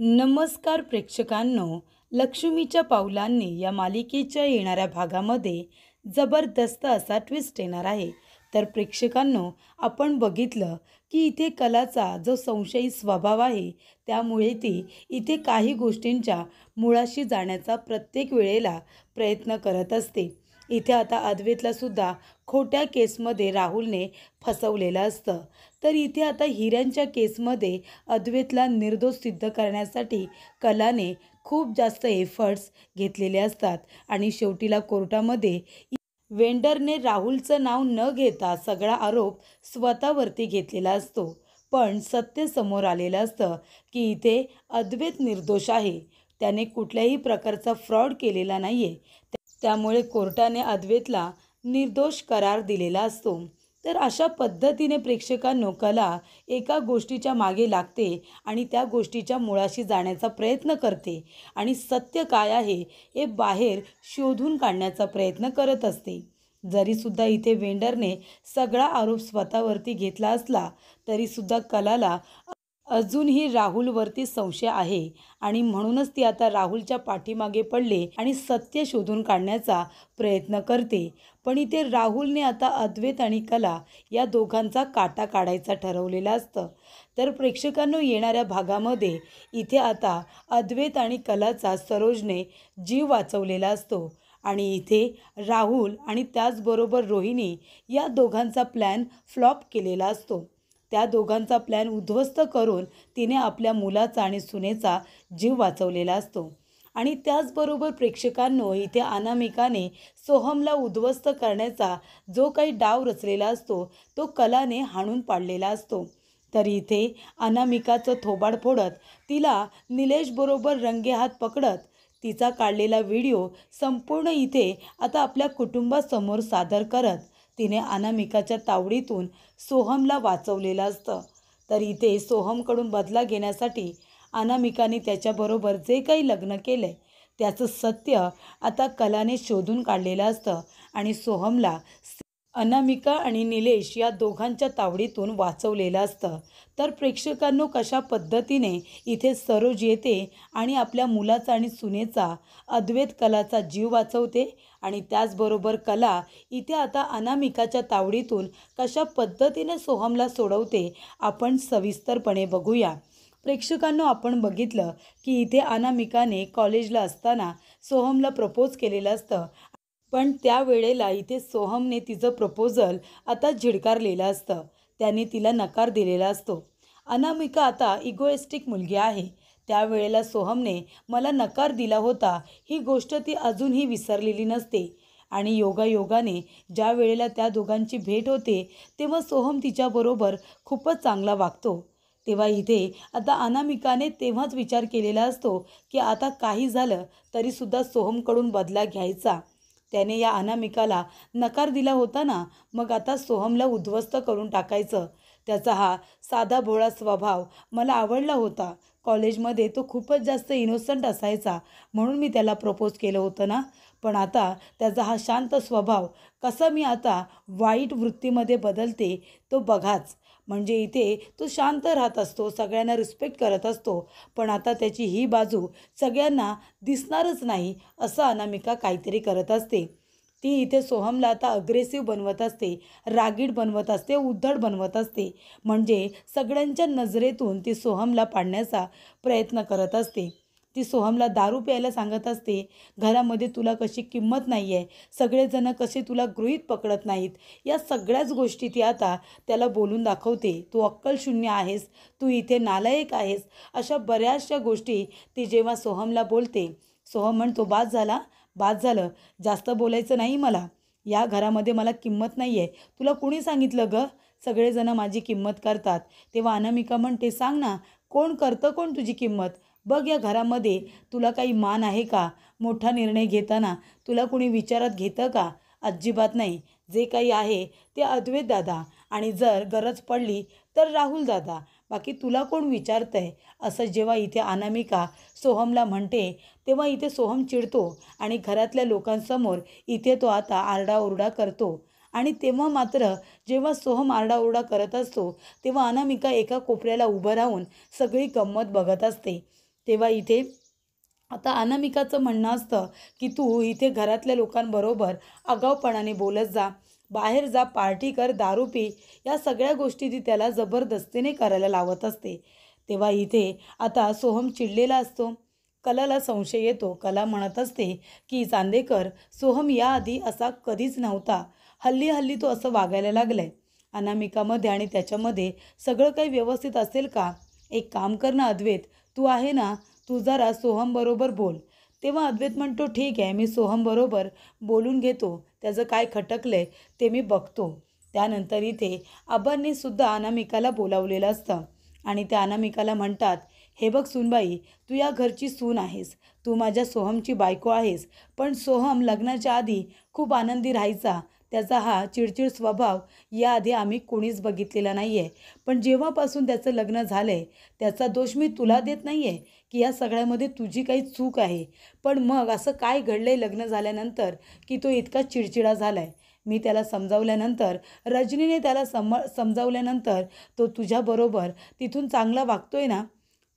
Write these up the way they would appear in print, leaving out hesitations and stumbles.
नमस्कार प्रेक्षकांनो, लक्ष्मीच्या पावलांनी या मालिकेच्या येणाऱ्या भागामध्ये जबरदस्त असा ट्विस्ट येणार आहे. तर प्रेक्षकांनो, आपण बघितलं की इथे कलाचा जो संशयी स्वभाव आहे, त्यामुळे ती इथे काही गोष्टींच्या मुळाशी जाण्याचा प्रत्येक वेळेला प्रयत्न करत असते. इथे आता अद्वैतला सुद्धा खोट्या केसमध्ये राहुलने फसवलेलं असतं. तर इथे आता हिऱ्यांच्या केसमध्ये अद्वैतला निर्दोष सिद्ध करण्यासाठी कलाने खूप जास्त एफर्ट्स घेतलेले असतात आणि शेवटीला कोर्टामध्ये वेंडरने राहुलचं नाव न घेता सगळा आरोप स्वतःवरती घेतलेला असतो. पण सत्य समोर आलेलं असतं की इथे अद्वैत निर्दोष आहे. त्याने कुठल्याही प्रकारचा फ्रॉड केलेला नाहीये. त्यामुळे कोर्टाने अद्वैतला निर्दोष करार दिलेला असतो. तर अशा पद्धतीने प्रेक्षकांनो, कला एका गोष्टीच्या मागे लागते आणि त्या गोष्टीच्या मुळाशी जाण्याचा प्रयत्न करते आणि सत्य काय आहे हे बाहेर शोधून काढण्याचा प्रयत्न करत असते. जरीसुद्धा इथे वेंडरने सगळा आरोप स्वतःवरती घेतला असला तरीसुद्धा कलाला अजूनही राहुलवरती संशय आहे आणि म्हणूनच ती आता राहुलच्या पाठीमागे पडले आणि सत्य शोधून काढण्याचा प्रयत्न करते. पण इथे राहुलने आता अद्वैत आणि कला या दोघांचा काटा काढायचा ठरवलेला असतं. तर प्रेक्षकांनो, येणाऱ्या भागामध्ये इथे आता अद्वैत आणि कलाचा सरोजने जीव वाचवलेला असतो आणि इथे राहुल आणि त्याचबरोबर रोहिणी या दोघांचा प्लॅन फ्लॉप केलेला असतो. त्या दोघांचा प्लॅन उद्ध्वस्त करून तिने आपल्या मुलाचा आणि सुनेचा जीव वाचवलेला असतो. आणि त्याचबरोबर प्रेक्षकांनो, इथे अनामिकाने सोहमला उद्ध्वस्त करण्याचा जो काही डाव रचलेला असतो तो कलाने हाणून पाडलेला असतो. तर इथे अनामिकाचं थोबाड फोडत तिला निलेशबरोबर रंगेहात पकडत तिचा काढलेला व्हिडिओ संपूर्ण इथे आता आपल्या कुटुंबासमोर सादर करत तिने अनामिकाच्या तावडीतून सोहमला वाचवलेलं असतं. तर इथे सोहमकडून बदला घेण्यासाठी अनामिकाने त्याच्याबरोबर जे काही लग्न केलंय त्याचं सत्य आता कलाने शोधून काढलेलं असतं आणि सोहमला अनामिका आणि निलेश या दोघांच्या तावडीतून वाचवलेलं असतं. तर प्रेक्षकांनो, कशा पद्धतीने इथे सरोज येते आणि आपल्या मुलाचा आणि सुनेचा, अद्वैत कलाचा जीव वाचवते आणि त्याचबरोबर कला इथे आता अनामिकाच्या तावडीतून कशा पद्धतीने सोहमला सोडवते, आपण सविस्तरपणे बघूया. प्रेक्षकांनो, आपण बघितलं की इथे अनामिकाने कॉलेजला असताना सोहमला प्रपोज केलेलं असतं. पण त्यावेळेला इथे सोहमने तिचं प्रपोजल आता झिडकारलेलं असतं. त्याने तिला नकार दिलेला असतो. अनामिका आता इगोइस्टिक मुलगी आहे. त्यावेळेला सोहमने मला नकार दिला होता ही गोष्ट ती अजूनही विसरलेली नसते आणि योगायोगाने ज्या वेळेला त्या दोघांची भेट होते तेव्हा सोहम तिच्याबरोबर खूपच चांगला वागतो. तेव्हा इथे आता अनामिकाने तेव्हाच विचार केलेला असतो की आता काही झालं तरीसुद्धा सोहमकडून बदला घ्यायचा. त्याने या अनामिकाला नकार दिला होता ना, मग आता सोहमला उद्ध्वस्त करून टाकायचं. त्याचा हा साधा भोळा स्वभाव मला आवडला होता. कॉलेजमध्ये तो खूपच जास्त इनोसंट असायचा म्हणून मी त्याला प्रपोज केलं होतं ना. पण आता त्याचा हा शांत स्वभाव कसा मी आता वाईट वृत्तीमध्ये बदलते तो बघाच. म्हणजे इथे तो शांत राहत असतो, सगळ्यांना रिस्पेक्ट करत असतो, पण आता त्याची ही बाजू सगळ्यांना दिसणारच नाही असं अनामिका काहीतरी करत असते. ती इथे सोहमला आता अग्रेसिव्ह बनवत असते, रागीट बनवत असते, उद्धट बनवत असते. म्हणजे सगळ्यांच्या नजरेतून ती सोहमला पाडण्याचा प्रयत्न करत असते. ती सोहमला दारू प्यायला सांगत असते. घरामध्ये तुला कशी किंमत नाही आहे, सगळेजण कसे तुला गृहीत पकडत नाहीत, या सगळ्याच गोष्टी ती आता त्याला बोलून दाखवते. तू अक्कलशून्य आहेस, तू इथे नालायक आहेस, अशा बऱ्याचशा गोष्टी ती जेव्हा सोहमला बोलते, सोहम म्हणतो, बास झाला, बास झालं, जास्त बोलायचं नाही मला. या घरामध्ये मला किंमत नाही आहे. तुला कुणी सांगितलं गं सगळेजण माझी किंमत करतात? तेव्हा अनामिका म्हणते, सांग ना, कोण करतं, कोण तुझी किंमत? बघ, या घरामध्ये तुला काही मान आहे का? मोठा निर्णय घेताना तुला कुणी विचारात घेतं का? अजिबात नाही. जे काही आहे ते अद्वैत दादा आणि जर गरज पडली तर राहुल दादा, बाकी तुला कोण विचारतंय? असं जेव्हा इथे अनामिका सोहमला म्हणते तेव्हा इथे सोहम चिडतो आणि घरातल्या लोकांसमोर इथे तो आता आरडाओरडा करतो. आणि तेव्हा मात्र जेव्हा सोहम आरडाओरडा करत असतो तेव्हा अनामिका एका कोपऱ्याला उभं राहून सगळी गंमत बघत असते. तेव्हा इथे आता अनामिकाचं म्हणणं असतं की तू इथे घरातल्या लोकांबरोबर आगाऊपणाने बोलत जा, बाहेर जा, पार्टी कर, दारू पी, या सगळ्या गोष्टी ती त्याला जबरदस्तीने करायला लावत असते. तेव्हा इथे आता सोहम चिडलेला असतो. कलाला संशय येतो. कला म्हणत असते की चांदेकर, सोहम याआधी असा कधीच नव्हता. हल्ली हल्ली तो असं वागायला लागलाय. अनामिकामध्ये आणि त्याच्यामध्ये सगळं काही व्यवस्थित असेल का? एक काम कर ना अद्वैत, तू आहे ना, तू जरा सोहमबरोबर बोल. तेव्हा अद्वैत म्हणतो, ठीक आहे, मी सोहमबरोबर बोलून घेतो. त्याचं काय खटकलंय ते मी बघतो. त्यानंतर इथे आबांनी सुद्धा अनामिकाला बोलावलेलं असतं आणि त्या अनामिकाला म्हणतात, हे बघ सूनबाई, तू या घरची सून आहेस, तू माझ्या सोहमची बायको आहेस. पण सोहम लग्नाच्या आधी खूप आनंदी राहायचा. त्याचा हा चिडचिड स्वभाव याआधी आम्ही कोणीच बघितलेला नाही आहे. पण जेव्हापासून त्याचं लग्न झालं आहे, त्याचा दोष मी तुला देत नाही आहे की या सगळ्यामध्ये तुझी काही चूक आहे. पण मग असं काय घडलं आहे लग्न झाल्यानंतर की तो इतका चिडचिडा झाला आहे? मी त्याला समजावल्यानंतर, रजनीने त्याला समजावल्यानंतर तो तुझ्याबरोबर तिथून चांगला वागतोय ना,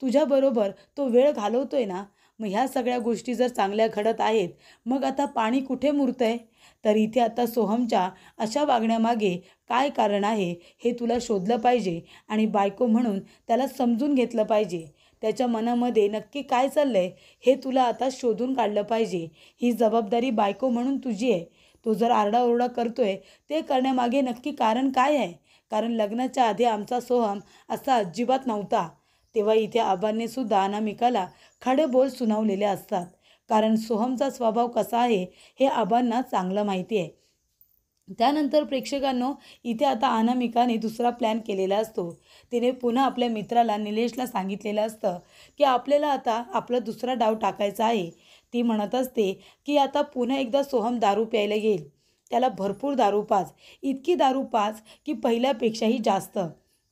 तुझ्याबरोबर तो वेळ घालवतोय ना. मग ह्या सगळ्या गोष्टी जर चांगल्या घडत आहेत, मग आता पाणी कुठे मुरतंय? तर इथे आता सोहमच्या अशा वागण्यामागे काय कारण आहे हे तुला शोधलं पाहिजे आणि बायको म्हणून त्याला समजून घेतलं पाहिजे. त्याच्या मनामध्ये नक्की काय चाललंय हे तुला आता शोधून काढलं पाहिजे. ही जबाबदारी बायको म्हणून तुझी आहे. तो जर आरडाओरडा करतोय ते करण्यामागे नक्की कारण काय आहे? कारण लग्नाच्या आधी आमचा सोहम असा अजिबात नव्हता. तेव्हा इथे आबांनी सुद्धा अनामिकाला खडे बोल सुनावलेले असतात. कारण सोहमचा स्वभाव कसा आहे हे आबांना चांगलं माहिती आहे. त्यानंतर प्रेक्षकांनो, इथे आता अनामिकाने दुसरा प्लॅन केलेला असतो. तिने पुन्हा आपल्या मित्राला निलेशला सांगितलेलं असतं की आपल्याला आता आपला दुसरा डाव टाकायचा आहे. ती म्हणत असते की आता पुन्हा एकदा सोहम दारू प्यायला येईल. त्याला भरपूर दारू पाज, इतकी दारू पाज की पहिल्यापेक्षाही जास्त.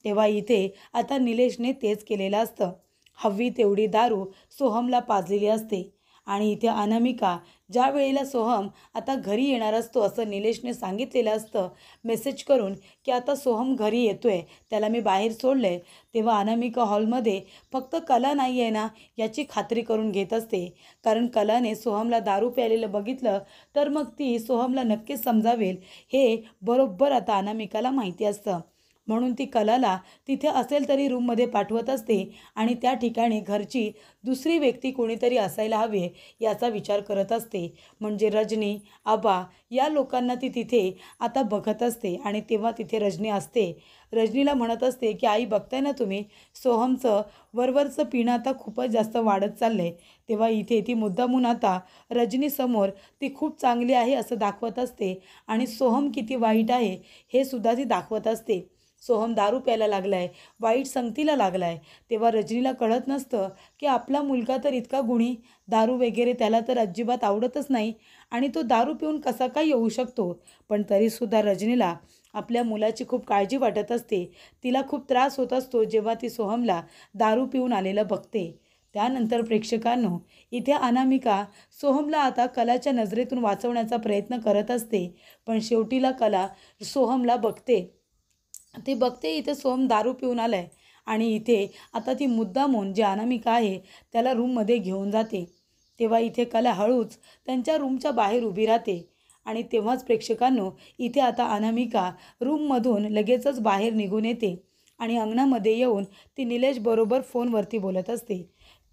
तेव्हा इथे आता निलेशने तेच केलेलं असतं. हवी तेवढी दारू सोहमला पाजलेली असते. आणि इथे अनामिका ज्या वेळेला सोहम आता घरी येणार असतो असं निलेशने सांगितलेलं असतं मेसेज करून की आता सोहम घरी येतोय, त्याला मी बाहेर सोडलं आहे, तेव्हा अनामिका हॉलमध्ये फक्त कला नाही आहे ना याची खात्री करून घेत असते. कारण कलाने सोहमला दारू प्यायलेलं बघितलं तर मग ती सोहमला नक्कीच समजावेल हे बरोबर आता अनामिकाला माहिती असतं. म्हणून ती कलाला तिथे असेल तरी रूममध्ये पाठवत असते आणि त्या ठिकाणी घरची दुसरी व्यक्ती कोणीतरी असायला हवे याचा विचार करत असते. म्हणजे रजनी, आबा या लोकांना ती तिथे आता बघत असते आणि तेव्हा तिथे रजनी असते. रजनीला म्हणत असते की आई, बघताय ना तुम्ही, सोहमचं वरवरचं पिणं आता खूपच जास्त वाढत चाललं आहे. तेव्हा इथे ती मुद्दामून आता रजनीसमोर ती खूप चांगली आहे असं दाखवत असते आणि सोहम किती वाईट आहे हे सुद्धा ती दाखवत असते. सोहम दारू प्यायला लागला आहे, वाईट संगतीला लागला आहे. तेव्हा रजनीला कळत नसतं की आपला मुलगा तर इतका गुणी, दारू वगैरे त्याला तर अजिबात आवडतच नाही आणि तो दारू पिऊन कसा काय येऊ शकतो. पण तरीसुद्धा रजनीला आपल्या मुलाची खूप काळजी वाटत असते. तिला खूप त्रास होत असतो जेव्हा ती सोहमला दारू पिऊन आलेलं बघते. त्यानंतर प्रेक्षकांनो, इथे अनामिका सोहमला आता कलाच्या नजरेतून वाचवण्याचा प्रयत्न करत असते. पण शेवटीला कला सोहमला बघते. ती बघते इथे सोहम दारू पिऊन आलाय आणि इथे आता ती मुद्दामून जे अनामिका आहे त्याला रूममध्ये घेऊन जाते. तेव्हा इथे कला हळूच त्यांच्या रूमच्या बाहेर उभी राहते आणि तेव्हाच प्रेक्षकांनो, इथे आता अनामिका रूममधून लगेचच बाहेर निघून येते आणि अंगणामध्ये येऊन ती निलेश बरोबर फोनवरती बोलत असते.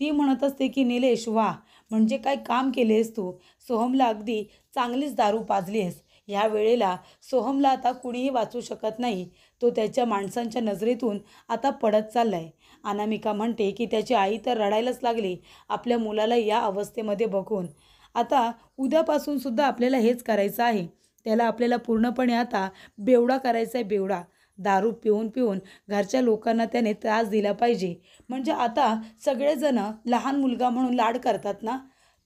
ती म्हणत असते की निलेश, वा, म्हणजे काय काम केलेस तू, सोहमला अगदी चांगलीच दारू पाजली आहेस. ह्या वेळेला सोहमला आता कुणीही वाचू शकत नाही. तो त्याच्या माणसांच्या नजरेतून आता पडत चाललाय. अनामिका म्हणते की त्याची आई तर रडायलाच लागली आपल्या मुलाला या अवस्थेमध्ये बघून. आता उद्यापासून सुद्धा आपल्याला हेच करायचं आहे. त्याला आपल्याला पूर्णपणे आता बेवडा करायचा आहे, बेवडा. दारू पिऊन पिऊन घरच्या लोकांना त्याने त्रास दिला पाहिजे. म्हणजे आता सगळेजण लहान मुलगा म्हणून लाड करतात ना,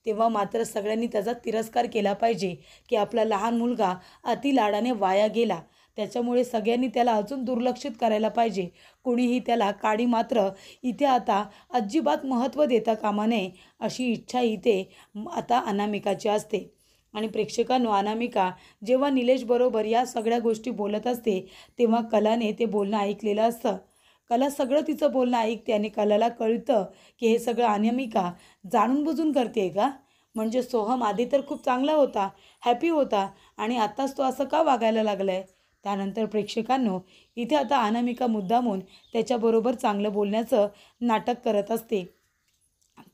तेव्हा मात्र सगळ्यांनी त्याचा तिरस्कार केला पाहिजे की आपला लहान मुलगा अति लाडाने वाया गेला. त्याच्यामुळे सगळ्यांनी त्याला अजून दुर्लक्षित करायला पाहिजे. कोणीही त्याला काडी मात्र इथे आता अजिबात महत्त्व देता कामा नये अशी इच्छा इथे आता अनामिकाची असते. आणि प्रेक्षकांनो, अनामिका जेव्हा निलेश बरोबर या सगळ्या गोष्टी बोलत असते तेव्हा कलाने ते बोलणं ऐकलेलं असतं. कला सगळं तिचं बोलणं ऐकते आणि कलाला कळतं की हे सगळं अनामिका जाणून बुजून करते का. म्हणजे सोहम आधी तर खूप चांगला होता, हॅपी होता आणि आत्ताच तो असं का वागायला लागला आहे. त्यानंतर प्रेक्षकांनो, इथे आता अनामिका मुद्दामून त्याच्याबरोबर चांगलं बोलण्याचं नाटक करत असते.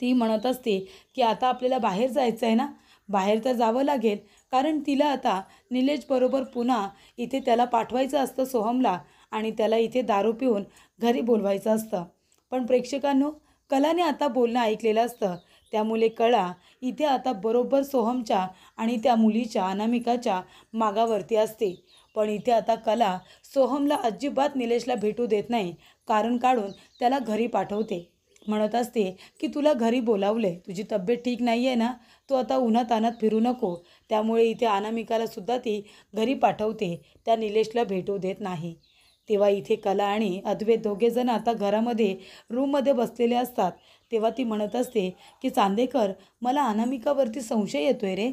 ती म्हणत असते की आता आपल्याला बाहेर जायचं आहे ना, बाहेर तर जावं लागेल, कारण तिला आता निलेशबरोबर पुन्हा इथे त्याला पाठवायचं असतं सोहमला आणि त्याला इथे दारू पिऊन घरी बोलवायचं असतं. पण प्रेक्षकांनो, कलाने आता बोलणं ऐकलेलं असतं. त्यामुळे कला इथे आता बरोबर सोहमच्या आणि त्या मुलीच्या अनामिकाच्या मागावरती असते. पण इथे आता कला सोहमला अजिबात निलेशला भेटू देत नाही. कारण काढून त्याला घरी पाठवते. म्हणत असते की तुला घरी बोलावले, तुझी तब्येत ठीक नाही आहे ना, तू आता उन्हातान्हात फिरू नको. त्यामुळे इथे अनामिकाला सुद्धा ती घरी पाठवते, त्या निलेशला भेटू देत नाही. तेव्हा इथे कला आणि अद्वैत दोघेजण आता घरामध्ये रूममध्ये बसलेले असतात. तेव्हा ती म्हणत असते की चांदेकर, मला अनामिकावरती संशय येतोय रे.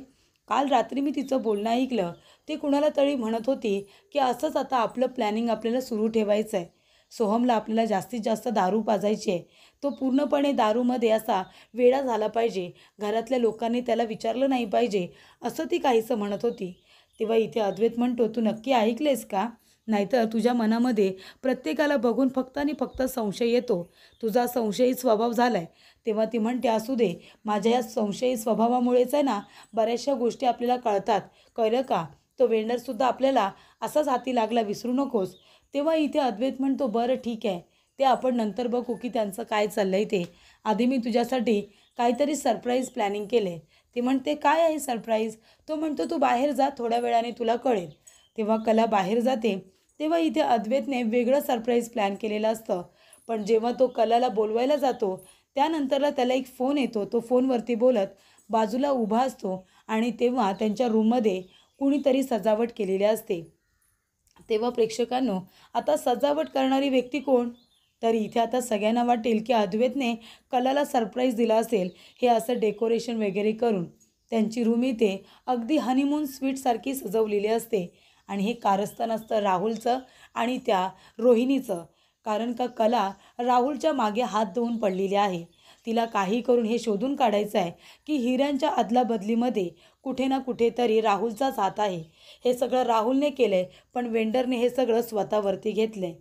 काल रात्री मी तिचं बोलणं ऐकलं. ते कुणाला तरी म्हणत होती की असंच आता आपलं प्लॅनिंग आपल्याला सुरू ठेवायचं आहे. सोहमला आपल्याला जास्तीत जास्त दारू पाजायची आहे. तो पूर्णपणे दारूमध्ये असा वेडा झाला पाहिजे, घरातल्या लोकांनी त्याला विचारलं नाही पाहिजे, असं ती काहीसं म्हणत होती. तेव्हा इथे अद्वैत म्हणतो, तू नक्की ऐकलेस का? नाहीतर तुझ्या मनामध्ये प्रत्येकाला बघून फक्त आणि फक्त संशय येतो. तुझा संशयी स्वभाव झाला आहे. तेव्हा ती म्हणते, असू दे, माझ्या या संशयी स्वभावामुळेच आहे ना बऱ्याचशा गोष्टी आपल्याला कळतात. कळलं का? तो वेंडरसुद्धा आपल्याला असाच हाती लागला, विसरू नकोस. तेव्हा इथे अद्वैत म्हणतो, बरं ठीक आहे, ते आपण नंतर बघू की त्यांचं काय चाललं आहे ते. आधी मी तुझ्यासाठी काहीतरी सरप्राईज प्लॅनिंग केले. ती म्हणते, काय आहे सरप्राईज? तो म्हणतो, तू बाहेर जा, थोड्या वेळाने तुला कळेल. तेव्हा कला बाहेर जाते. तेव्हा इथे अद्वैतने वेगळं सरप्राईज प्लॅन केलेलं असतं. पण जेव्हा तो कलाला बोलवायला जातो त्यानंतरला त्याला एक फोन येतो. तो फोनवरती बोलत बाजूला उभा असतो आणि तेव्हा त्यांच्या रूममध्ये कुणीतरी सजावट केलेली असते. तेव्हा प्रेक्षकांनो, आता सजावट करणारी व्यक्ती कोण? तर इथे आता सगळ्यांना वाटेल की अद्वैतने कलाला सरप्राईज दिला असेल, हे असं डेकोरेशन वगैरे करून. त्यांची रूम इथे अगदी हनीमून स्वीटसारखी सजवलेली असते आणि हे कारस्थान असतं राहुलचं आणि त्या रोहिणीचं. कारण का कला राहुलच्या मागे हात धुवून पडलेली आहे. तिला काही करून हे शोधून काढायचं आहे की हिऱ्यांच्या अदलाबदलीमध्ये कुठे ना कुठेतरी राहुलचाच हात आहे. हे सगळं राहुलने केलं आहे, पण वेंडरने हे सगळं स्वतःवरती घेतलं आहे.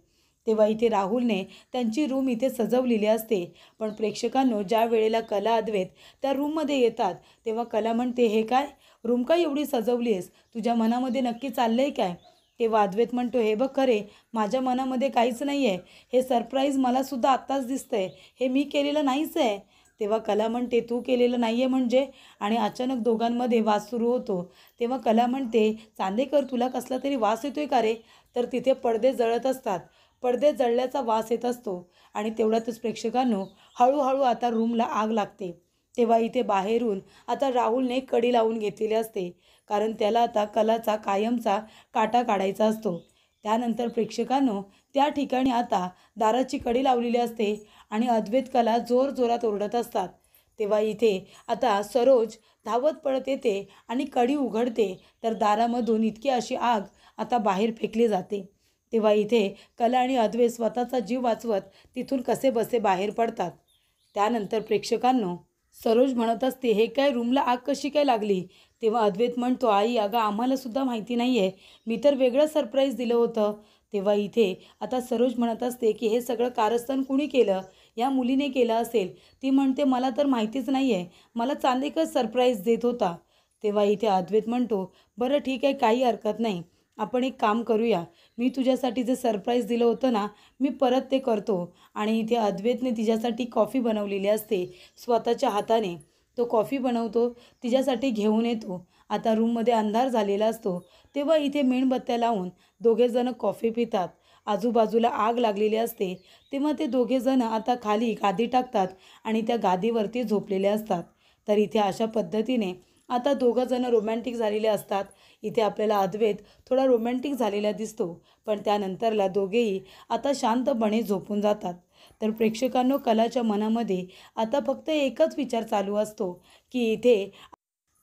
तेव्हा इथे राहुलने त्यांची रूम इथे सजवलेली असते. पण प्रेक्षकांनो, ज्या वेळेला कला अद्वैत त्या रूममध्ये येतात तेव्हा कला म्हणते, हे काय रूम काय एवढी सजवली आहेस? तुझ्या मनामध्ये नक्की चाललं आहे काय? तेव्हा अद्वैत म्हणतो, हे बघ खरे, माझ्या मनामध्ये काहीच नाही आहे. हे सरप्राईज मलासुद्धा आत्ताच दिसतं आहे, हे मी केलेलं नाहीच आहे. तेव्हा कला म्हणते, तू केलेलं नाही आहे म्हणजे? आणि अचानक दोघांमध्ये वाद सुरू होतो. तेव्हा कला म्हणते, चांदेकर, तुला कसला तरी वास येतोय का रे? तर तिथे पडदे जळत असतात. पडदे जळल्याचा वास येत असतो आणि तेवढ्यातच प्रेक्षकांनो, हळूहळू आता रूमला आग लागते. तेव्हा इथे बाहेरून आता राहुलने कडी लावून घेतलेली असते, कारण त्याला आता कलाचा कायमचा काटा काढायचा असतो. त्यानंतर प्रेक्षकांनो, त्या ठिकाणी आता दाराची कडी लावलेली असते आणि अद्वैत कला जोरजोरात ओरडत असतात. तेव्हा इथे आता सरोज धावत पळत येते आणि कडी उघडते, तर दारामधून इतकी अशी आग आता बाहेर फेकली जाते. तेव्हा इथे कला आणि अद्वैत स्वतःचा जीव वाचवत तिथून कसेबसे बाहेर पडतात. त्यानंतर प्रेक्षकांनो, सरोज म्हणत असते, हे काय रूमला आग कशी काय लागली? तेव्हा अद्वैत म्हणतो, आई, अगं आम्हालासुद्धा माहिती नाही आहे, मी तर वेगळं सरप्राईज दिलं होतं. तेव्हा इथे आता सरोज म्हणत असते की हे सगळं कारस्थान कुणी केलं? या मुलीने केलं असेल. ती म्हणते, मला तर माहितीच नाही आहे, मला चांदेकर सरप्राईज देत होता. तेव्हा इथे अद्वैत म्हणतो, बरं ठीक आहे, काही हरकत नाही, आपण एक काम करूया, मी तुझ्यासाठी जे सरप्राईज दिलं होतं ना, मी परत ते करतो. आणि इथे अद्वैतने तिच्यासाठी कॉफी बनवलेली असते स्वतःच्या हाताने. तो कॉफी बनवतो, तिच्यासाठी घेऊन येतो. आता रूममध्ये अंधार झालेला असतो. तेव्हा इथे मेणबत्त्या लावून दोघेजणं कॉफी पितात. आजूबाजूला आग लागलेली असते. तेव्हा ते दोघेजणं आता खाली गादी टाकतात आणि त्या गादीवरती झोपलेले असतात. तर इथे अशा पद्धतीने आता दोघंजणं रोमॅन्टिक झालेले असतात. इथे आपल्याला अद्वैत थोडा रोमॅन्टिक झालेला दिसतो, पण त्यानंतरला दोघेही आता शांतपणे झोपून जातात. तर प्रेक्षकांनो, कलाच्या मनामध्ये आता फक्त एकच विचार चालू असतो की इथे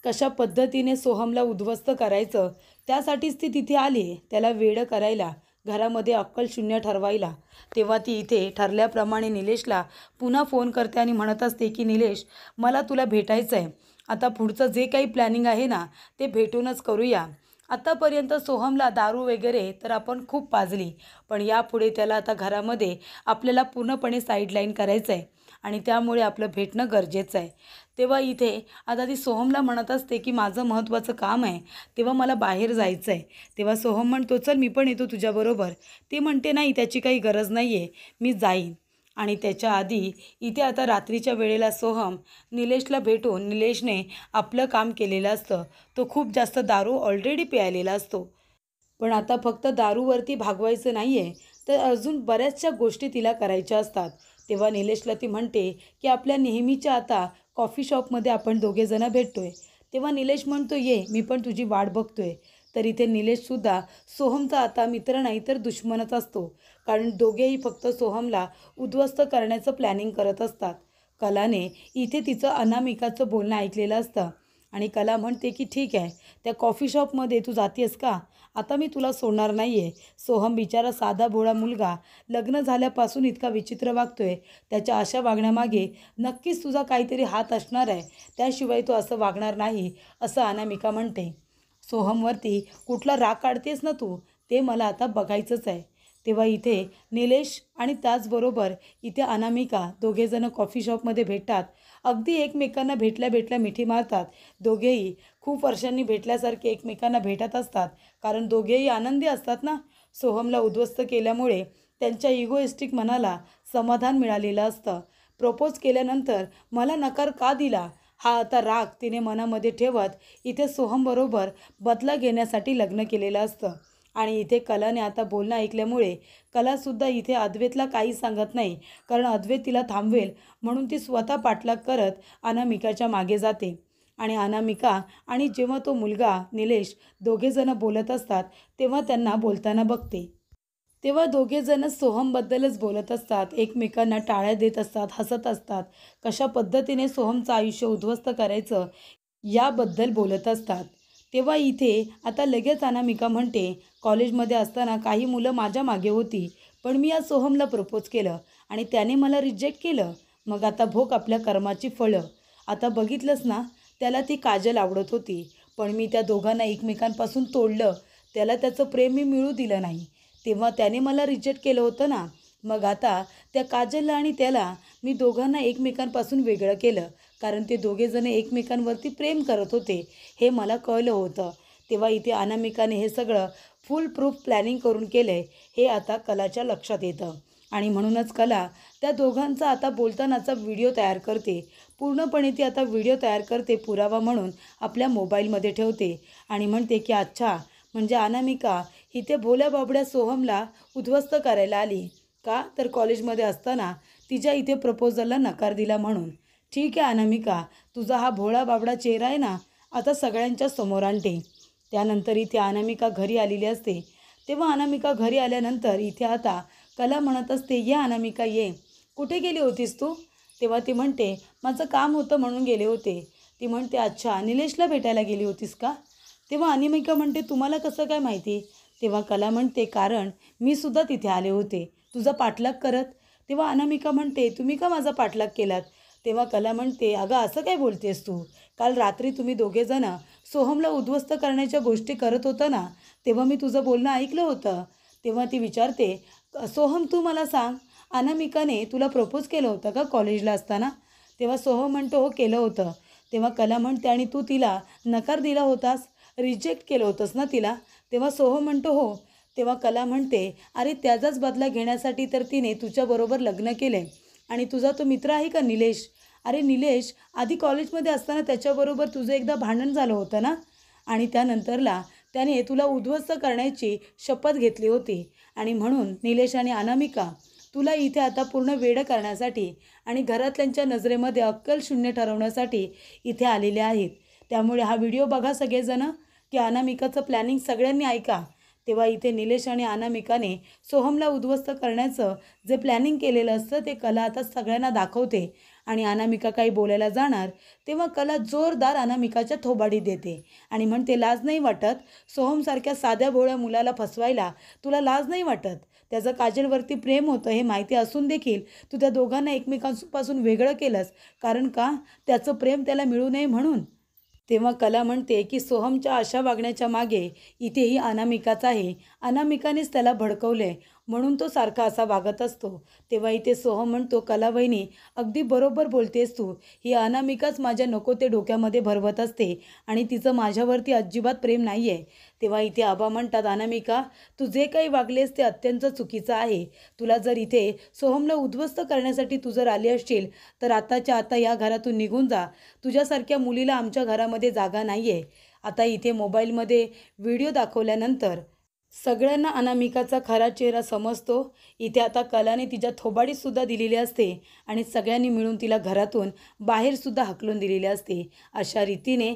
कशा पद्धतीने सोहमला उद्ध्वस्त करायचं, त्यासाठीच ती तिथे आली, त्याला वेडं करायला. घरामध्ये अक्कल शून्य ठरवायला. तेव्हा ती इथे ठरल्याप्रमाणे निलेशला पुन्हा फोन करते आणि म्हणत असते की निलेश, मला तुला भेटायचं आहे. आता पुढचं जे काही प्लॅनिंग आहे ना ते भेटूनच करूया. आत्तापर्यंत सोहमला दारू वगैरे तर आपण खूप पाजली, पण यापुढे त्याला आता घरामध्ये आपल्याला पूर्णपणे साईडलाईन करायचं आहे आणि त्यामुळे आपलं भेटणं गरजेचं आहे. तेव्हा इथे आता ती सोहमला म्हणत असते की माझं महत्त्वाचं काम आहे, तेव्हा मला बाहेर जायचं आहे. तेव्हा सोहम म्हणतो चल मी पण येतो तुझ्याबरोबर. ती म्हणते नाही त्याची काही गरज नाही आहे, मी जाईन. आणि त्याच्या आधी इथे आता रात्रीच्या वेळेला सोहम निलेशला भेटून निलेशने आपलं काम केलेलं असतं. तो खूप जास्त दारू ऑलरेडी प्यायलेला असतो. पण आता फक्त दारूवरती भागवायचं नाही आहे, तर अजून बऱ्याचशा गोष्टी तिला करायच्या असतात. तेव्हा निलेशला ती म्हणते की आपल्या नेहमीच्या आता कॉफी शॉपमध्ये आपण दोघेजणं भेटतोय. तेव्हा निलेश म्हणतो ये, मी पण तुझी वाट बघतोय. तर इथे निलेशसुद्धा सोहमचा आता मित्र नाही तर दुश्मनच असतो, कारण दोघेही फक्त सोहमला उद्ध्वस्त करण्याचं प्लॅनिंग करत असतात. कलाने इथे तिचं अनामिकाचं बोलणं ऐकलेलं असतं आणि कला म्हणते की ठीक आहे, त्या कॉफी शॉपमध्ये तू जातेस का? आता मी तुला सोडणार नाही आहे. सोहम बिचारा साधा भोळा मुलगा लग्न झाल्यापासून इतका विचित्र वागतोय. त्याच्या अशा वागण्यामागे नक्कीच तुझा काहीतरी हात असणार आहे, त्याशिवाय तो असं वागणार नाही, असं अनामिका म्हणते. सोहमवरती कुठला राग काढतेस ना तू, ते मला आता बघायचंच आहे. तेव्हा इथे निलेश आणि त्याचबरोबर इथे अनामिका दोघेजणं कॉफी शॉपमध्ये भेटतात. अगदी एकमेकांना भेटल्या भेटल्या मिठी मारतात. दोघेही खूप वर्षांनी भेटल्यासारखे एकमेकांना भेटत असतात, कारण दोघेही आनंदी असतात ना. सोहमला उद्ध्वस्त केल्यामुळे त्यांच्या इगोइस्टिक मनाला समाधान मिळालेलं असतं. प्रपोज केल्यानंतर मला नकार का दिला, हा आता राग तिने मनामध्ये ठेवत इथे सोहमबरोबर बदला घेण्यासाठी लग्न केलेलं असतं. आणि इथे कलाने आता बोलणं ऐकल्यामुळे कलासुद्धा इथे अद्वैतला काही सांगत नाही, कारण अद्वैत तिला थांबवेल म्हणून ती स्वतः पाठलाग करत अनामिकाच्या मागे जाते. आणि अनामिका आणि जेव्हा तो मुलगा निलेश दोघेजणं बोलत असतात तेव्हा त्यांना बोलताना बघते. तेव्हा दोघेजणं सोहमबद्दलच बोलत असतात, एकमेकांना टाळ्या देत असतात, हसत असतात. कशा पद्धतीने सोहमचं आयुष्य उद्ध्वस्त करायचं याबद्दल बोलत असतात. तेव्हा इथे आता लगेच अनामिका म्हणते, कॉलेजमध्ये असताना काही मुलं माझ्या मागे होती, पण मी आज सोहमला प्रपोज केलं आणि त्याने मला रिजेक्ट केलं. मग आता भोग आपल्या कर्माची फळं. आता बघितलंस ना, त्याला ती काजल आवडत होती, पण मी त्या दोघांना एकमेकांपासून तोडलं. त्याला त्याचं प्रेम मी मिळू दिलं नाही, तेव्हा त्याने मला रिजेक्ट केलं होतं ना. मग आता त्या काजलला आणि त्याला मी दोघांना एकमेकांपासून वेगळं केलं, कारण ते दोघेजण एकमेकांवरती प्रेम करत होते, हे मला कळलं होतं. तेव्हा इथे अनामिकाने हे सगळं फुल प्रूफ प्लॅनिंग करून केलं आहे, हे आता कलाच्या लक्षात येतं. आणि म्हणूनच कला त्या दोघांचा आता बोलतानाचा व्हिडिओ तयार करते. पूर्णपणे ती आता व्हिडिओ तयार करते, पुरावा म्हणून आपल्या मोबाईलमध्ये ठेवते आणि म्हणते की अच्छा, म्हणजे अनामिका इथे भोल्या बाबड्या सोहमला उद्ध्वस्त करायला आली का? तर कॉलेजमध्ये असताना तिच्या इथे प्रपोजलला नकार दिला म्हणून. ठीक आहे अनामिका, तुझा हा भोळा बाबडा चेहरा आहे ना, आता सगळ्यांच्या समोर आणते. त्यानंतर इथे अनामिका घरी आलेली असते. तेव्हा अनामिका घरी आल्यानंतर इथे आता कला म्हणत असते, ये अनामिका ये, कुठे गेली होतीस तू? तेव्हा ती म्हणते माझं काम होतं म्हणून गेले होते. ती म्हणते अच्छा, निलेशला भेटायला गेली होतीस का? तेव्हा अनामिका म्हणते तुम्हाला कसं काय माहिती? तेव्हा कला म्हणते कारण मी सुद्धा तिथे आले होते तुझा पाठलाग करत. तेव्हा अनामिका म्हणते तुम्ही का माझा पाठलाग केलात? तेव्हा कला म्हणते अगं असं काय बोलतेस तू, काल रात्री तुम्ही दोघेजणं सोहमला उद्ध्वस्त करण्याच्या गोष्टी करत होता ना, तेव्हा मी तुझं बोलणं ऐकलं होतं. तेव्हा ती विचारते सोहम तू मला सांग, अनामिकाने तुला प्रपोज केलं होतं का कॉलेजला असताना? तेव्हा सोहम म्हणतो हो केलं होतं. तेव्हा कला म्हणते आणि तू तिला नकार दिला होतास, रिजेक्ट केलं होतंस ना तिला? तेव्हा सोहम म्हणतो हो. तेव्हा कला म्हणते अरे त्याचाच बदला घेण्यासाठी तर तिने तुझ्याबरोबर लग्न केलं आहे. आणि तुझा तो मित्र आहे का निलेश, अरे निलेश आधी कॉलेजमध्ये असताना त्याच्याबरोबर तुझं एकदा भांडण झालं होतं ना, आणि त्यानंतरला त्याने तुला उद्ध्वस्त करण्याची शपथ घेतली होती. आणि म्हणून निलेश आणि अनामिका तुला इथे आता पूर्ण वेडं करण्यासाठी आणि घरातल्यांच्या नजरेमध्ये अक्कल शून्य ठरवण्यासाठी इथे आलेले आहेत. त्यामुळे हा व्हिडिओ बघा सगळेजणं, की अनामिकाचं प्लॅनिंग सगळ्यांनी ऐका. तेव्हा इथे निलेश आणि अनामिकाने सोहमला उद्ध्वस्त करण्याचं जे प्लॅनिंग केलेलं असतं ते कला आता सगळ्यांना दाखवते आणि अनामिका काही बोलायला जाणार तेव्हा कला जोरदार अनामिकाच्या थोबाडी देते आणि म्हणते, लाज नाही वाटत? सोहमसारख्या साध्या भोळ्या मुलाला फसवायला तुला लाज नाही वाटत? त्याचं काजलवरती प्रेम होतं हे माहिती असून देखील तू त्या दोघांना एकमेकांपासून वेगळं केलंस. कारण का? त्याचं प्रेम त्याला मिळू नये म्हणून. तेव्हा कला म्हणते की सोहमच्या अशा वागण्याच्या मागे इथेही अनामिकाच आहे. अनामिकानेच त्याला भडकवले म्हणून तो सारखा असा वागत असतो. तेव्हा इथे सोहम म्हणतो, कला वहिनी अगदी बरोबर बोलतेस तू. ही अनामिकाच माझ्या नको ते डोक्यामध्ये भरवत असते आणि तिचं माझ्यावरती अजिबात प्रेम नाही आहे. तेव्हा इथे आबा म्हणतात, अनामिका तू जे काही वागलेस ते अत्यंत चुकीचं आहे. तुला जर इथे सोहमला उद्ध्वस्त करण्यासाठी तू जर आली असशील तर आताच्या आता या घरातून निघून जा. तुझ्यासारख्या मुलीला आमच्या घरामध्ये जागा नाही आहे. आता इथे मोबाईलमध्ये व्हिडिओ दाखवल्यानंतर सगळ्यांना अनामिकाचा खरा चेहरा समजतो. इथे आता कलाने तिच्या थोबाडीसुद्धा दिलेली असते आणि सगळ्यांनी मिळून तिला घरातून बाहेरसुद्धा हाकलून दिलेले असते. अशा रीतीने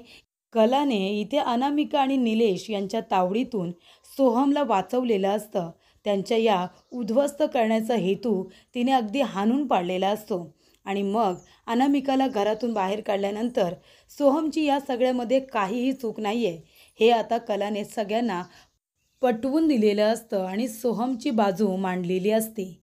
कलाने इथे अनामिका आणि निलेश यांच्या तावडीतून सोहमला वाचवलेलं असतं. त्यांच्या या उद्ध्वस्त करण्याचा हेतू तिने अगदी हाणून पाडलेला असतो. आणि मग अनामिकाला घरातून बाहेर काढल्यानंतर सोहमची या सगळ्यामध्ये काहीही चूक नाही आहे हे आता कलाने सगळ्यांना पटवून दिलेलं असतं आणि सोहमची बाजू मांडलेली असते.